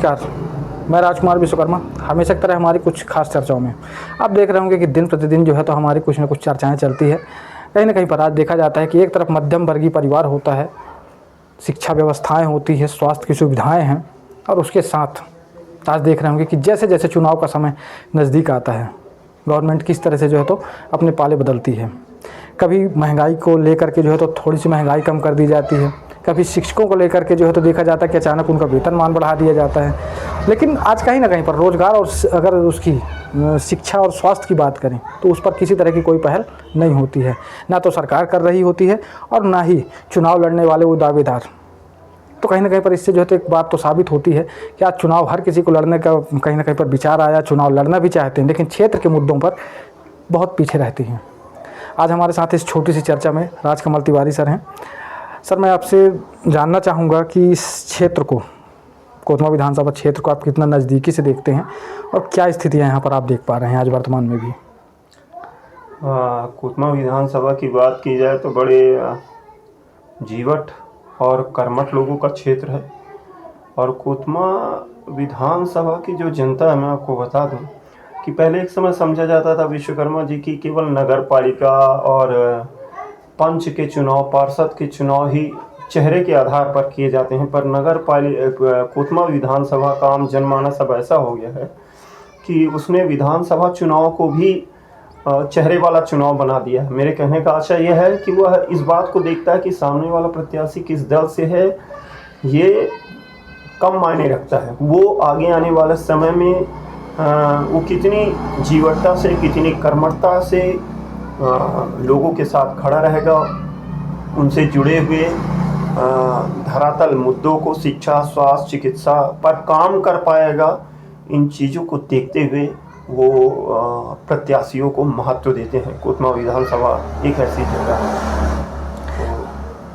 नमस्कार, मैं राजकुमार विश्वकर्मा। हमेशा की तरह हमारी कुछ खास चर्चाओं में आप देख रहे होंगे कि दिन प्रतिदिन जो है तो हमारी कुछ ना कुछ चर्चाएं चलती है। कहीं ना कहीं पर आज देखा जाता है कि एक तरफ मध्यम वर्गीय परिवार होता है, शिक्षा व्यवस्थाएं होती है, स्वास्थ्य की सुविधाएं हैं, और उसके साथ आज देख रहे होंगे कि जैसे जैसे चुनाव का समय नज़दीक आता है, गवर्नमेंट किस तरह से जो है तो अपने पाले बदलती है। कभी महंगाई को लेकर के जो है तो थोड़ी सी महंगाई कम कर दी जाती है, कभी शिक्षकों को लेकर के जो है तो देखा जाता है कि अचानक उनका वेतनमान बढ़ा दिया जाता है। लेकिन आज कहीं ना कहीं पर रोज़गार और अगर उसकी शिक्षा और स्वास्थ्य की बात करें तो उस पर किसी तरह की कोई पहल नहीं होती है, ना तो सरकार कर रही होती है और ना ही चुनाव लड़ने वाले वो दावेदार। तो कहीं ना कहीं पर इससे जो है तो एक बात तो साबित होती है कि आज चुनाव हर किसी को लड़ने का कहीं ना कहीं पर विचार आया, चुनाव लड़ना भी चाहते हैं, लेकिन क्षेत्र के मुद्दों पर बहुत पीछे रहती हैं। आज हमारे साथ इस छोटी सी चर्चा में राजकमल तिवारी सर हैं। सर, मैं आपसे जानना चाहूँगा कि इस क्षेत्र को, कोतमा विधानसभा क्षेत्र को आप कितना नज़दीकी से देखते हैं और क्या स्थितियाँ यहाँ पर आप देख पा रहे हैं आज वर्तमान में भी। कोतमा विधानसभा की बात की जाए तो बड़े जीवट और कर्मठ लोगों का क्षेत्र है। और कोतमा विधानसभा की जो जनता है, मैं आपको बता दूं कि पहले एक समय समझा जाता था विश्वकर्मा जी की केवल नगर पालिका और पंच के चुनाव, पार्षद के चुनाव ही चेहरे के आधार पर किए जाते हैं। पर नगर पालिका कोतमा विधानसभा का आम जनमानस अब ऐसा हो गया है कि उसने विधानसभा चुनाव को भी चेहरे वाला चुनाव बना दिया है। मेरे कहने का आशय यह है कि वह इस बात को देखता है कि सामने वाला प्रत्याशी किस दल से है, ये कम मायने रखता है। वो आगे आने वाले समय में वो कितनी जीवटता से, कितनी कर्मठता से लोगों के साथ खड़ा रहेगा, उनसे जुड़े हुए धरातल मुद्दों को, शिक्षा, स्वास्थ्य, चिकित्सा पर काम कर पाएगा। इन चीज़ों को देखते हुए वो प्रत्याशियों को महत्व देते हैं। कोतमा विधानसभा एक ऐसी जगह है।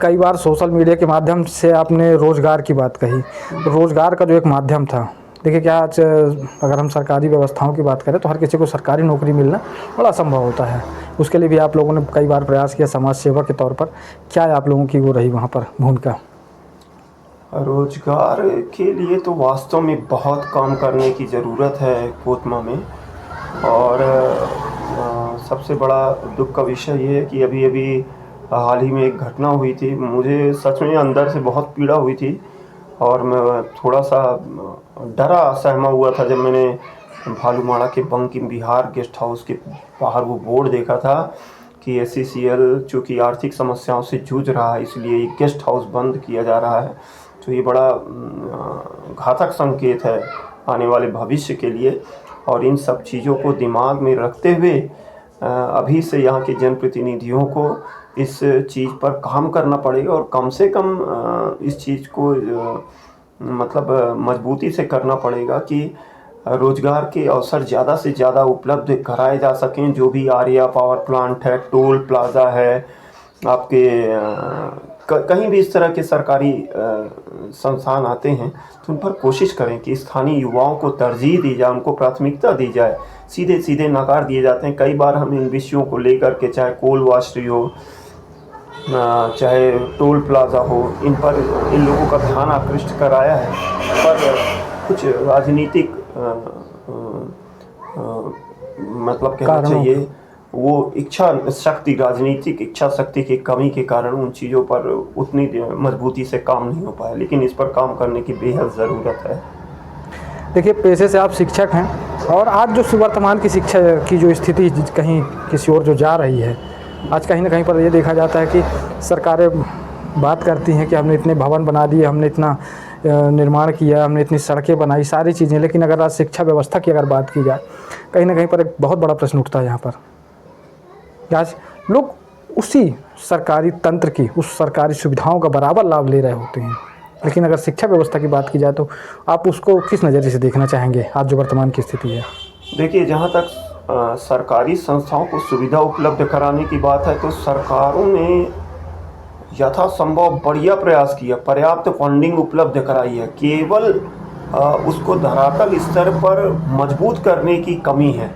कई बार सोशल मीडिया के माध्यम से आपने रोज़गार की बात कही। रोज़गार का जो एक माध्यम था, देखिए क्या आज अगर हम सरकारी व्यवस्थाओं की बात करें तो हर किसी को सरकारी नौकरी मिलना बड़ा असंभव होता है। उसके लिए भी आप लोगों ने कई बार प्रयास किया समाज सेवा के तौर पर। क्या आप लोगों की वो रही वहाँ पर भूमिका? रोजगार के लिए तो वास्तव में बहुत काम करने की ज़रूरत है कोतमा में। और सबसे बड़ा दुख का विषय ये है कि अभी अभी हाल ही में एक घटना हुई थी। मुझे सच में अंदर से बहुत पीड़ा हुई थी और मैं थोड़ा सा डरा सहमा हुआ था जब मैंने भालूमाड़ा के बंकिम विहार गेस्ट हाउस के बाहर वो बोर्ड देखा था कि SCCL चूँकि आर्थिक समस्याओं से जूझ रहा है, इसलिए ये गेस्ट हाउस बंद किया जा रहा है। तो ये बड़ा घातक संकेत है आने वाले भविष्य के लिए। और इन सब चीज़ों को दिमाग में रखते हुए अभी से यहाँ के जनप्रतिनिधियों को इस चीज़ पर काम करना पड़ेगा और कम से कम इस चीज़ को मतलब मजबूती से करना पड़ेगा कि रोज़गार के अवसर ज़्यादा से ज़्यादा उपलब्ध कराए जा सकें। जो भी आर्या पावर प्लांट है, टोल प्लाज़ा है, आपके कहीं भी इस तरह के सरकारी संस्थान आते हैं तो उन पर कोशिश करें कि स्थानीय युवाओं को तरजीह दी जाए, उनको प्राथमिकता दी जाए। सीधे सीधे नकार दिए जाते हैं। कई बार हम इन विषयों को लेकर के, चाहे कोल वाशरी हो, चाहे टोल प्लाज़ा हो, इन पर इन लोगों का ध्यान आकृष्ट कराया है। पर कुछ राजनीतिक मतलब कहना चाहिए वो इच्छा शक्ति, राजनीतिक इच्छा शक्ति की कमी के कारण उन चीज़ों पर उतनी मजबूती से काम नहीं हो पाया। लेकिन इस पर काम करने की बेहद ज़रूरत है। देखिए, पेशे से आप शिक्षक हैं और आज जो वर्तमान की शिक्षा की जो स्थिति कहीं किसी और जो जा रही है, आज कहीं ना कहीं पर ये देखा जाता है कि सरकारें बात करती हैं कि हमने इतने भवन बना दिए, हमने इतना निर्माण किया, हमने इतनी सड़कें बनाई, सारी चीज़ें, लेकिन अगर आज शिक्षा व्यवस्था की अगर बात की जाए, कहीं ना कहीं पर एक बहुत बड़ा प्रश्न उठता है यहाँ पर। आज लोग उसी सरकारी तंत्र की, उस सरकारी सुविधाओं का बराबर लाभ ले रहे होते हैं, लेकिन अगर शिक्षा व्यवस्था की बात की जाए तो आप उसको किस नज़रिए से देखना चाहेंगे आज जो वर्तमान की स्थिति है? देखिए, जहाँ तक सरकारी संस्थाओं को सुविधा उपलब्ध कराने की बात है तो सरकारों ने यथासंभव बढ़िया प्रयास किया, पर्याप्त फंडिंग उपलब्ध कराई है। केवल उसको धरातल स्तर पर मजबूत करने की कमी है।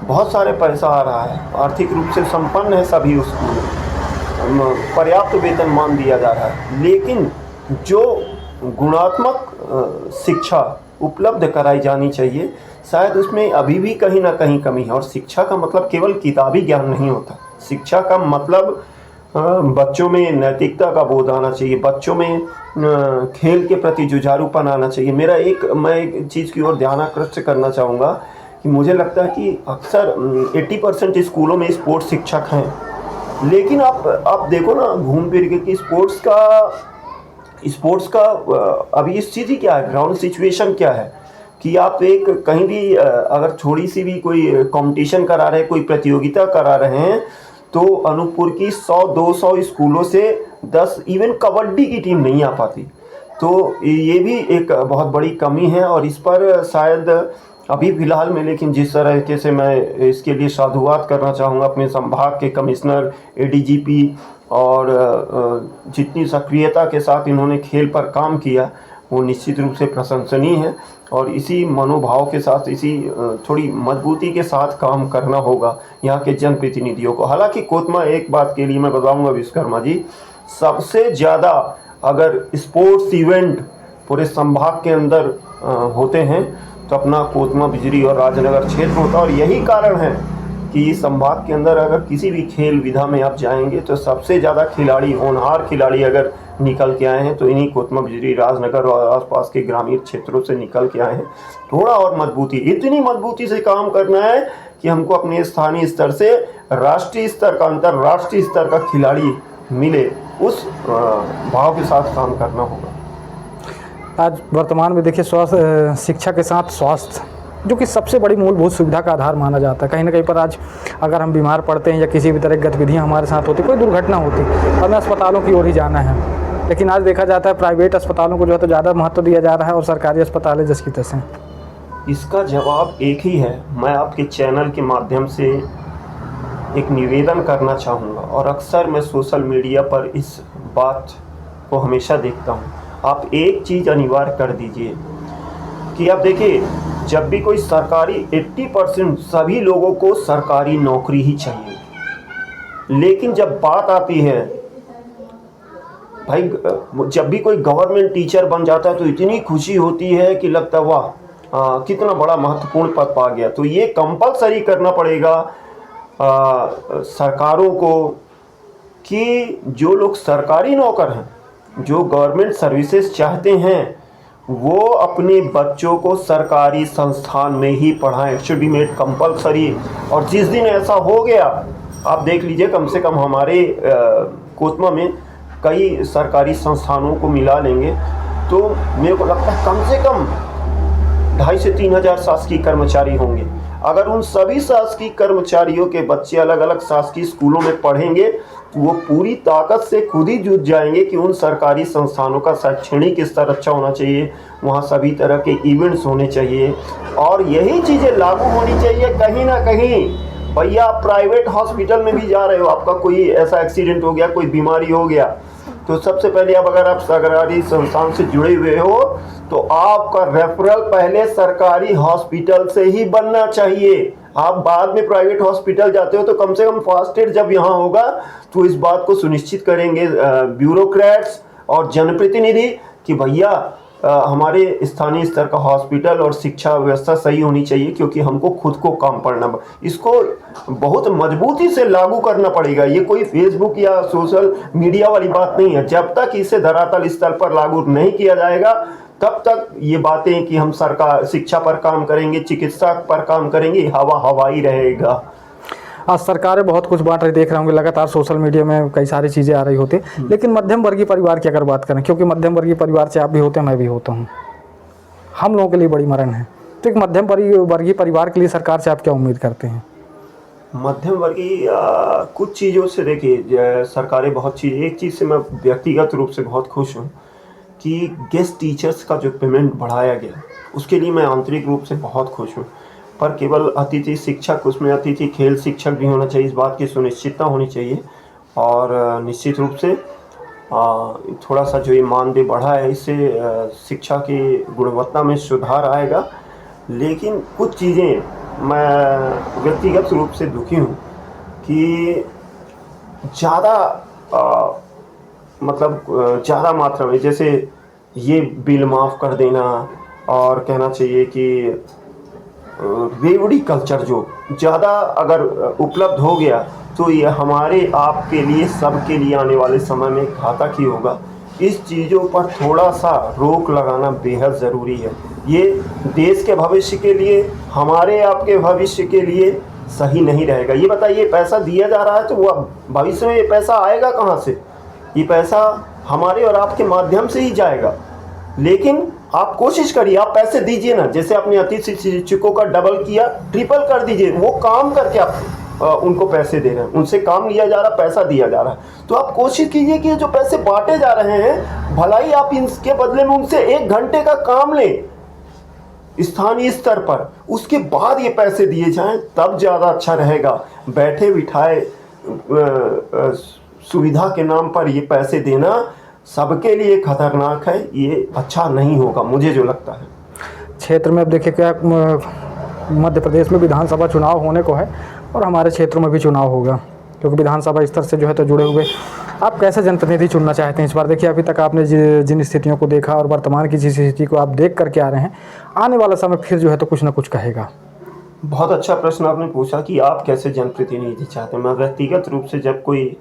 बहुत सारे पैसा आ रहा है, आर्थिक रूप से संपन्न है सभी स्कूल, पर्याप्त वेतनमान दिया जा रहा है, लेकिन जो गुणात्मक शिक्षा उपलब्ध कराई जानी चाहिए। शायद उसमें अभी भी कहीं ना कहीं कमी है। और शिक्षा का मतलब केवल किताबी ज्ञान नहीं होता। शिक्षा का मतलब बच्चों में नैतिकता का बोध आना चाहिए, बच्चों में खेल के प्रति जुझारूपन आना चाहिए। मैं एक चीज़ की ओर ध्यान आकृष्ट करना चाहूँगा कि मुझे लगता है कि अक्सर 80% स्कूलों में स्पोर्ट्स शिक्षक हैं, लेकिन आप देखो ना घूम फिर के कि स्पोर्ट्स का अभी स्थिति क्या है, ग्राउंड सिचुएशन क्या है कि आप एक कहीं भी अगर थोड़ी सी भी कोई कंपटीशन करा रहे हैं, कोई प्रतियोगिता करा रहे हैं, तो अनूपपुर की 100-200 स्कूलों से 10 इवन कबड्डी की टीम नहीं आ पाती। तो ये भी एक बहुत बड़ी कमी है और इस पर शायद अभी फ़िलहाल में, लेकिन जिस तरीके से मैं इसके लिए साधुवाद करना चाहूँगा अपने संभाग के कमिश्नर, एडीजीपी और जितनी सक्रियता के साथ इन्होंने खेल पर काम किया वो निश्चित रूप से प्रशंसनीय है। और इसी मनोभाव के साथ, इसी थोड़ी मजबूती के साथ काम करना होगा यहाँ के जनप्रतिनिधियों को। हालांकि कोतमा, एक बात के लिए मैं बताऊंगा विश्वकर्मा जी, सबसे ज़्यादा अगर स्पोर्ट्स इवेंट पूरे संभाग के अंदर होते हैं तो अपना कोतमा, बिजरी और राजनगर क्षेत्र होता है। और यही कारण है कि संभाग के अंदर अगर किसी भी खेल विधा में आप जाएंगे तो सबसे ज़्यादा खिलाड़ी, होनहार खिलाड़ी अगर निकल के आए हैं तो इन्हीं कोतमा, बिजरी, राजनगर और आसपास के ग्रामीण क्षेत्रों से निकल के आए हैं। थोड़ा और मजबूती, इतनी मजबूती से काम करना है कि हमको अपने स्थानीय स्तर से राष्ट्रीय स्तर का, अंतर्राष्ट्रीय स्तर का खिलाड़ी मिले, उस भाव के साथ काम करना होगा। आज वर्तमान में देखिए स्वास्थ्य, शिक्षा के साथ स्वास्थ्य, जो कि सबसे बड़ी मूलभूत सुविधा का आधार माना जाता है। कहीं ना कहीं पर आज अगर हम बीमार पड़ते हैं या किसी भी तरह की गतिविधियाँ हमारे साथ होती, कोई दुर्घटना होती, हमें अस्पतालों की ओर ही जाना है। लेकिन आज देखा जाता है प्राइवेट अस्पतालों को जो है तो ज़्यादा महत्व दिया जा रहा है और सरकारी अस्पताल जस की तैसे। इसका जवाब एक ही है। मैं आपके चैनल के माध्यम से एक निवेदन करना चाहूँगा और अक्सर मैं सोशल मीडिया पर इस बात को हमेशा देखता हूँ। आप एक चीज़ अनिवार्य कर दीजिए कि आप देखिए, जब भी कोई सरकारी, 80% सभी लोगों को सरकारी नौकरी ही चाहिए, लेकिन जब बात आती है भाई, जब भी कोई गवर्नमेंट टीचर बन जाता है तो इतनी खुशी होती है कि लगता है वाह कितना बड़ा महत्वपूर्ण पद पा गया। तो ये कंपलसरी करना पड़ेगा सरकारों को कि जो लोग सरकारी नौकर हैं, जो गवर्नमेंट सर्विसेज चाहते हैं, वो अपने बच्चों को सरकारी संस्थान में ही पढ़ाएं। Should be made compulsory. और जिस दिन ऐसा हो गया, आप देख लीजिए, कम से कम हमारे कोतमा में कई सरकारी संस्थानों को मिला लेंगे तो मेरे को लगता है कम से कम 2,500 से 3,000 शासकीय कर्मचारी होंगे। अगर उन सभी शासकीय कर्मचारियों के बच्चे अलग अलग शासकीय स्कूलों में पढ़ेंगे तो वो पूरी ताकत से खुद ही जुट जाएंगे कि उन सरकारी संस्थानों का शैक्षणिक स्तर अच्छा होना चाहिए, वहाँ सभी तरह के इवेंट्स होने चाहिए और यही चीज़ें लागू होनी चाहिए। कहीं ना कहीं भैया, आप प्राइवेट हॉस्पिटल में भी जा रहे हो, आपका कोई ऐसा एक्सीडेंट हो गया, कोई बीमारी हो गया, तो सबसे पहले अगर आप सरकारी संस्थान से जुड़े हुए हो तो आपका रेफरल पहले सरकारी हॉस्पिटल से ही बनना चाहिए। आप बाद में प्राइवेट हॉस्पिटल जाते हो तो कम से कम फर्स्ट एड जब यहाँ होगा तो इस बात को सुनिश्चित करेंगे ब्यूरोक्रेट्स और जनप्रतिनिधि कि भैया हमारे स्थानीय स्तर का हॉस्पिटल और शिक्षा व्यवस्था सही होनी चाहिए, क्योंकि हमको खुद को काम पड़ना, इसको बहुत मजबूती से लागू करना पड़ेगा। ये कोई फेसबुक या सोशल मीडिया वाली बात नहीं है। जब तक इसे धरातल स्तर पर लागू नहीं किया जाएगा तब तक ये बातें कि हम सरकार शिक्षा पर काम करेंगे, चिकित्सा पर काम करेंगे, हवा ही रहेगा। आज सरकारें बहुत कुछ बांट रही, देख रहे होंगे लगातार सोशल मीडिया में कई सारी चीज़ें आ रही होती है। लेकिन मध्यम वर्गीय परिवार की अगर बात करें, क्योंकि मध्यम वर्गीय परिवार से आप भी होते हैं, मैं भी होता हूँ, हम लोगों के लिए बड़ी मरण है। तो एक मध्यम वर्गीय परिवार के लिए सरकार से आप क्या उम्मीद करते हैं? मध्यम वर्गीय कुछ चीज़ों से देखिए, सरकारें बहुत चीज़, एक चीज़ से मैं व्यक्तिगत रूप से बहुत खुश हूँ कि गेस्ट टीचर्स का जो पेमेंट बढ़ाया गया, उसके लिए मैं आंतरिक रूप से बहुत खुश हूँ। पर केवल अतिथि शिक्षक, उसमें अतिथि खेल शिक्षक भी होना चाहिए, इस बात की सुनिश्चितता होनी चाहिए। और निश्चित रूप से थोड़ा सा जो ये मानदेय बढ़ा है, इससे शिक्षा की गुणवत्ता में सुधार आएगा। लेकिन कुछ चीज़ें मैं व्यक्तिगत रूप से दुखी हूँ कि ज़्यादा ज़्यादा मात्रा में, जैसे ये बिल माफ़ कर देना, और कहना चाहिए कि रेवड़ी कल्चर जो ज़्यादा अगर उपलब्ध हो गया तो ये हमारे आपके लिए सबके लिए आने वाले समय में घातक ही होगा। इस चीज़ों पर थोड़ा सा रोक लगाना बेहद ज़रूरी है। ये देश के भविष्य के लिए, हमारे आपके भविष्य के लिए सही नहीं रहेगा। ये बताइए, पैसा दिया जा रहा है तो वो भविष्य में ये पैसा आएगा कहाँ से? ये पैसा हमारे और आपके माध्यम से ही जाएगा। लेकिन आप कोशिश करिए, आप पैसे दीजिए ना, जैसे अपने अतिथि शिक्षकों का डबल किया, ट्रिपल कर दीजिए। वो काम करके आप उनको पैसे दे रहे हैं, उनसे काम लिया जा रहा, पैसा दिया जा रहा है। तो आप कोशिश कीजिए कि जो पैसे बांटे जा रहे हैं, भलाई आप इनके बदले में उनसे 1 घंटे का काम लें स्थानीय स्तर पर, उसके बाद ये पैसे दिए जाएं, तब ज़्यादा अच्छा रहेगा। बैठे बिठाए सुविधा के नाम पर ये पैसे देना सबके लिए खतरनाक है। ये अच्छा नहीं होगा, मुझे जो लगता है। क्षेत्र में अब देखिए क्या मध्य प्रदेश में विधानसभा चुनाव होने को है और हमारे क्षेत्र में भी चुनाव होगा, क्योंकि विधानसभा स्तर से जो है तो जुड़े हुए आप कैसे जनप्रतिनिधि चुनना चाहते हैं इस बार? देखिए, अभी तक आपने जिन स्थितियों को देखा और वर्तमान की जिस स्थिति को आप देख करके आ रहे हैं, आने वाला समय फिर जो है तो कुछ ना कुछ कहेगा। बहुत अच्छा प्रश्न आपने पूछा कि आप कैसे जनप्रतिनिधि चाहते हैं। मैं व्यक्तिगत रूप से, जब कोई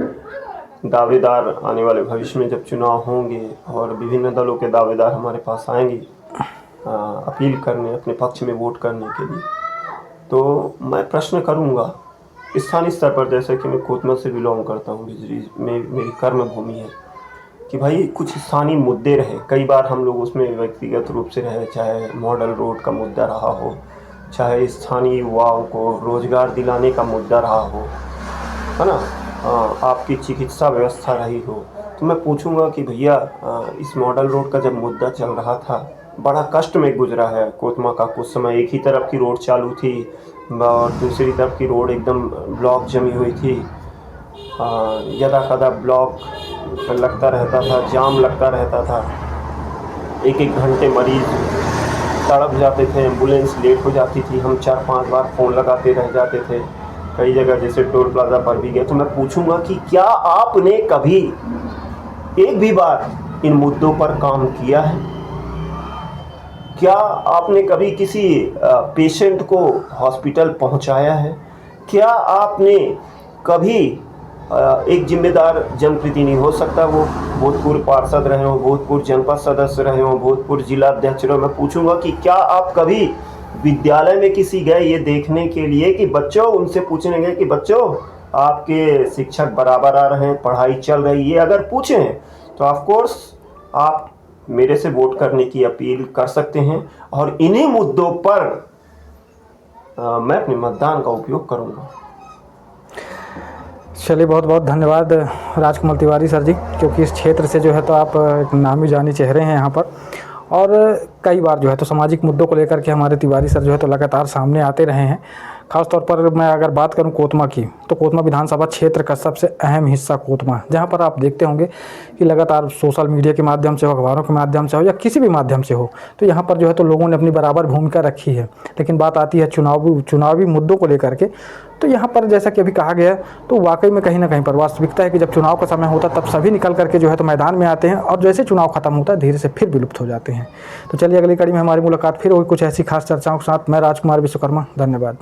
दावेदार आने वाले भविष्य में जब चुनाव होंगे और विभिन्न दलों के दावेदार हमारे पास आएंगे अपील करने, अपने पक्ष में वोट करने के लिए, तो मैं प्रश्न करूंगा स्थानीय स्तर पर, जैसे कि मैं कोतमा से बिलोंग करता हूँ, बिजली में मेरी कर्म भूमि है, कि भाई कुछ स्थानीय मुद्दे रहे। कई बार हम लोग उसमें व्यक्तिगत रूप से रहे, चाहे मॉडल रोड का मुद्दा रहा हो, चाहे स्थानीय युवाओं को रोजगार दिलाने का मुद्दा रहा हो, है ना, आपकी चिकित्सा व्यवस्था रही हो। तो मैं पूछूंगा कि भैया, इस मॉडल रोड का जब मुद्दा चल रहा था, बड़ा कष्ट में गुजरा है कोतमा का। कुछ समय एक ही तरफ की रोड चालू थी और दूसरी तरफ की रोड एकदम ब्लॉक जमी हुई थी। यदा कदा ब्लॉक लगता रहता था, जाम लगता रहता था। 1-1 घंटे मरीज तड़प जाते थे, एम्बुलेंस लेट हो जाती थी, हम 4-5 बार फ़ोन लगाते रह जाते थे। कई जगह जैसे टोल प्लाजा पर भी गए। तो मैं पूछूंगा कि क्या आपने कभी एक भी बार इन मुद्दों पर काम किया है? क्या आपने कभी किसी पेशेंट को हॉस्पिटल पहुंचाया है? क्या आपने कभी एक जिम्मेदार जनप्रतिनिधि, हो सकता है वो भूतपूर्व पार्षद रहे हो, भूतपूर्व जनपद सदस्य रहे हो, भूतपूर्व जिला अध्यक्ष रहे हो, मैं पूछूंगा कि क्या आप कभी विद्यालय में किसी गए ये देखने के लिए कि बच्चों, उनसे पूछने गए कि बच्चों आपके शिक्षक बराबर आ रहे हैं, पढ़ाई चल रही है? अगर पूछें तो ऑफ कोर्स आप मेरे से वोट करने की अपील कर सकते हैं और इन्हीं मुद्दों पर मैं अपने मतदान का उपयोग करूंगा। चलिए, बहुत बहुत धन्यवाद राजकमल तिवारी सर जी, क्योंकि इस क्षेत्र से जो है तो आप एक नामी जानी चेहरे हैं यहाँ पर, और कई बार जो है तो सामाजिक मुद्दों को लेकर के हमारे तिवारी सर जो है तो लगातार सामने आते रहे हैं। खासतौर पर मैं अगर बात करूं कोतमा की, तो कोतमा विधानसभा क्षेत्र का सबसे अहम हिस्सा कोतमा, जहां पर आप देखते होंगे कि लगातार सोशल मीडिया के माध्यम से हो, अखबारों के माध्यम से हो, या किसी भी माध्यम से हो, तो यहाँ पर जो है तो लोगों ने अपनी बराबर भूमिका रखी है। लेकिन बात आती है चुनावी मुद्दों को लेकर के, तो यहाँ पर जैसा कि अभी कहा गया, तो वाकई में कहीं ना कहीं पर वास्तविकता है कि जब चुनाव का समय होता है तब सभी निकल करके जो है तो मैदान में आते हैं, और जैसे चुनाव खत्म होता है धीरे से फिर विलुप्त हो जाते हैं। तो चलिए, अगली कड़ी में हमारी मुलाकात फिर होगी कुछ ऐसी खास चर्चाओं के साथ। मैं राजकुमार विश्वकर्मा, धन्यवाद।